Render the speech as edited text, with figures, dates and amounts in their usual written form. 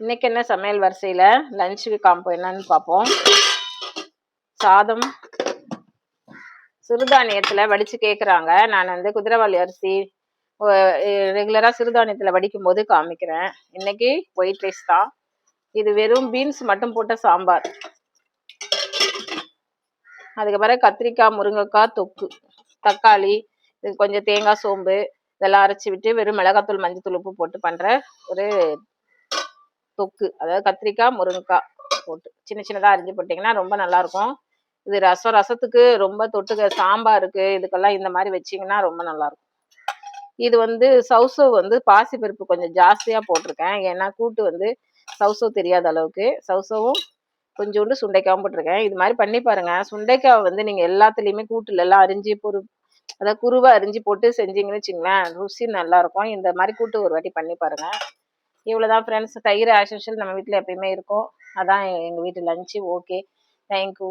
இன்னைக்கு என்ன சமையல் வரிசையில் லஞ்சுக்கு காம்போ என்னன்னு பார்ப்போம். சாதம் சிறுதானியத்தில் வடித்து கேட்குறாங்க. நான் குதிரைவாலி அரிசி ரெகுலராக சிறுதானியத்தில் வடிக்கும் போது காமிக்கிறேன். இன்னைக்கு ஒயிட் ரைஸ் தான். இது வெறும் பீன்ஸ் மட்டும் போட்ட சாம்பார். அதுக்கப்புறம் கத்திரிக்காய், முருங்கைக்காய் தொக்கு, தக்காளி, இது கொஞ்சம் தேங்காய், சோம்பு இதெல்லாம் அரைச்சி விட்டு வெறும் மிளகாத்தூள், மஞ்சத்தூள், உப்பு போட்டு பண்ணுற ஒரு தொக்கு. அதாவது கத்திரிக்காய், முருங்கைக்காய் போட்டு சின்ன சின்னதாக அரிஞ்சு போட்டிங்கன்னா ரொம்ப நல்லாயிருக்கும். இது ரசத்துக்கு ரொம்ப தொட்டுக்க, சாம்பாருக்கு இதுக்கெல்லாம் இந்த மாதிரி வச்சிங்கன்னா ரொம்ப நல்லாயிருக்கும். இது சவுசவ் பாசிப்பருப்பு கொஞ்சம் ஜாஸ்தியாக போட்டிருக்கேன். ஏன்னா கூட்டு சவுசவ் தெரியாத அளவுக்கு சவுசவும் கொஞ்சோண்டு சுண்டைக்காவும் போட்டிருக்கேன். இது மாதிரி பண்ணி பாருங்கள். சுண்டைக்காய் நீங்கள் எல்லாத்துலேயுமே கூட்டுல எல்லாம் அரிஞ்சு அதாவது குருவை அரிஞ்சு போட்டு செஞ்சீங்கன்னு வச்சுங்களேன், ருசி நல்லாயிருக்கும். இந்த மாதிரி கூட்டு ஒரு வாட்டி பண்ணி பாருங்கள். இவ்வளோதான் ஃப்ரெண்ட்ஸ். தயிர் ஆஸ் யூஷுவல் நம்ம வீட்டில் எப்பயுமே இருக்கும். அதான் எங்கள் வீட்டு லஞ்சு. Okay, thank you.